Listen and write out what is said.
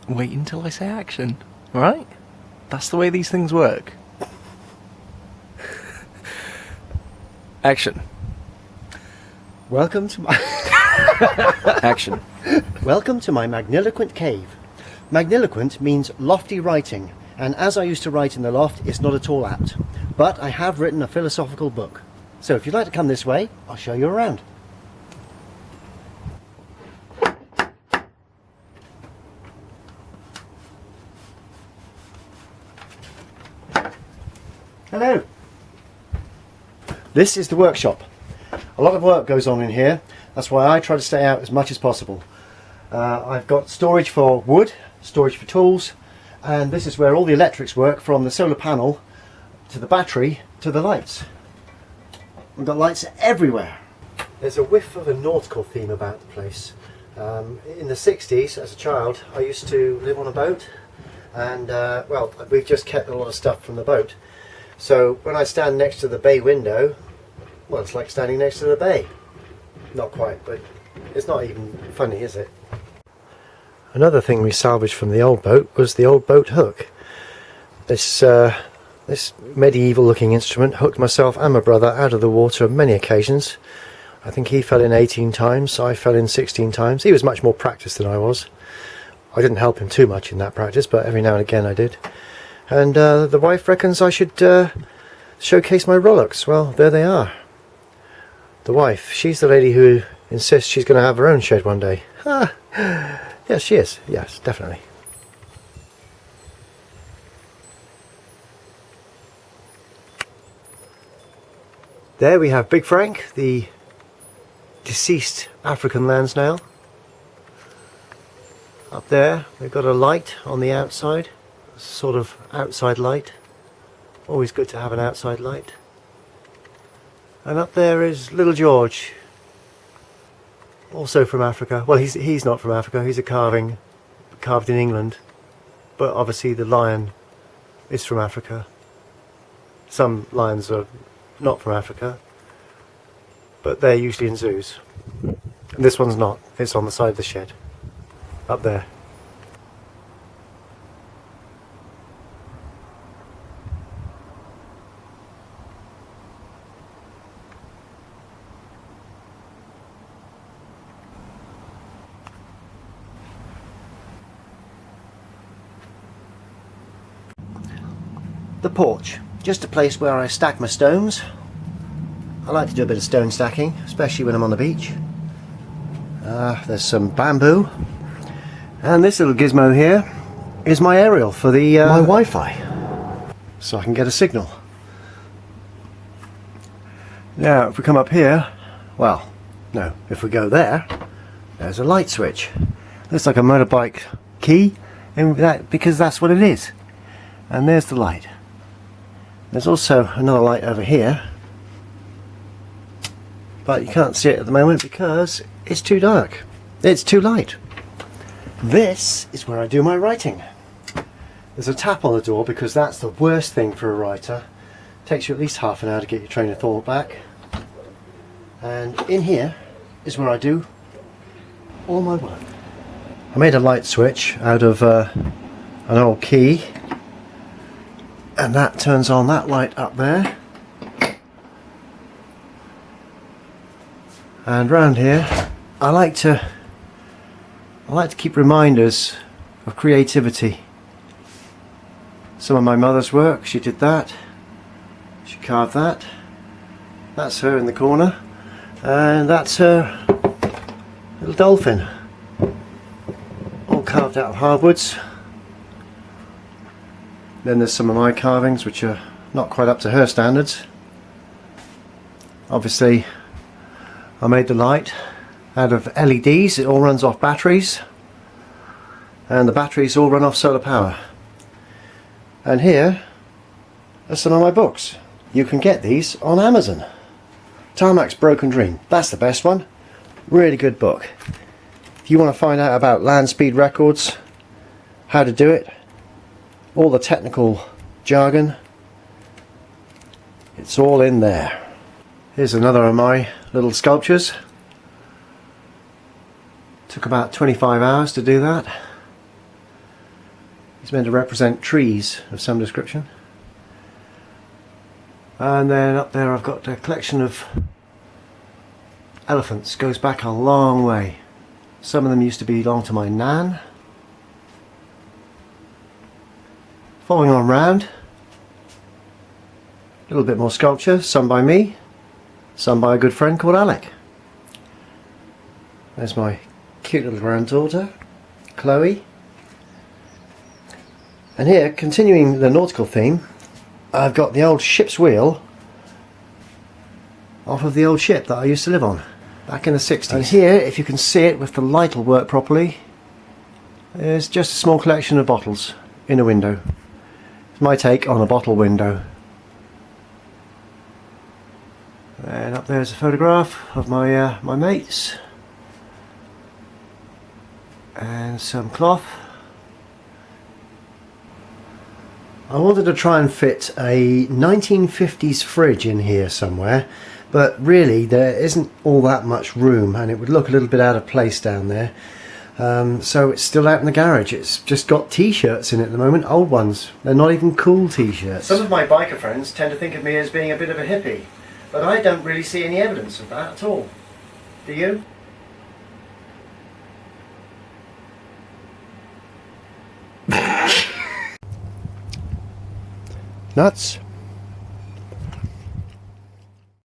wait until I say action, alright? That's the way these things work. Action. Welcome to my Action. Welcome to my Magniloquent cave. Magniloquent means lofty writing, and as I used to write in the loft, it's not at all apt. But I have written a philosophical book. So if you'd like to come this way, I'll show you around. Hello. This is the workshop. A lot of work goes on in here. That's why I try to stay out as much as possible. I've got storage for wood, storage for tools, and this is where all the electrics work, from the solar panel to the battery to the lights. We've got lights everywhere. There's a whiff of a nautical theme about the place. In the 60s, as a child, I used to live on a boat, and well, we've just kept a lot of stuff from the boat. So when I stand next to the bay window, well, it's like standing next to the bay. Not quite, but it's not even funny, is it? Another thing we salvaged from the old boat was the old boat hook. This medieval looking instrument hooked myself and my brother out of the water on many occasions. I think he fell in 18 times, I fell in 16 times. He was much more practiced than I was. I didn't help him too much in that practice, but every now and again I did. And the wife reckons I should showcase my Rolex. Well, there they are. The wife, she's the lady who insists she's going to have her own shed one day. Yes, she is. Yes, definitely. There we have Big Frank, the deceased African land snail. Up there we've got a light on the outside, a sort of outside light. Always good to have an outside light. And up there is little George, also from Africa. Well, he's not from Africa, he's a carving carved in England, but obviously the lion is from Africa. Some lions are not from Africa, but they're usually in zoos. And this one's not, it's on the side of the shed, up there. The porch, just a place where I stack my stones. I like to do a bit of stone stacking, especially when I'm on the beach. There's some bamboo, and this little gizmo here is my aerial for the my Wi-Fi, so I can get a signal. Now if we come up here, well, no, if we go there, there's a light switch. Looks like a motorbike key, and that, because that's what it is. And there's the light. There's also another light over here, but you can't see it at the moment because it's too dark. It's too light. This is where I do my writing. There's a tap on the door because that's the worst thing for a writer. It takes you at least half an hour to get your train of thought back. And in here is where I do all my work. I made a light switch out of an old key, and that turns on that light up there. And round here I like to keep reminders of creativity. Some of my mother's work, she did that, she carved that. That's her in the corner, and that's her little dolphin, all carved out of hardwoods. Then there's some of my carvings which are not quite up to her standards. Obviously I made the light out of LEDs, it all runs off batteries, and the batteries all run off solar power. And here are some of my books. You can get these on Amazon. Tarmac's Broken Dream, that's the best one. Really good book. If you want to find out about land speed records, how to do it, all the technical jargon, it's all in there. Here's another of my little sculptures. Took about 25 hours to do that. It's meant to represent trees of some description. And then up there I've got a collection of elephants. Goes back a long way. Some of them used to belong to my nan. Following on round, a little bit more sculpture, some by me, some by a good friend called Alec. There's my cute little granddaughter, Chloe. And here, continuing the nautical theme, I've got the old ship's wheel off of the old ship that I used to live on back in the 60s. And here, if you can see it with the light will work properly, there's just a small collection of bottles in a window. It's my take on a bottle window. And up there's a photograph of my my mates and some cloth. I wanted to try and fit a 1950s fridge in here somewhere, but really there isn't all that much room and it would look a little bit out of place down there. So it's still out in the garage. It's just got t-shirts in it at the moment, old ones. They're not even cool t-shirts. Some of my biker friends tend to think of me as being a bit of a hippie, but I don't really see any evidence of that at all. Do you? Nuts.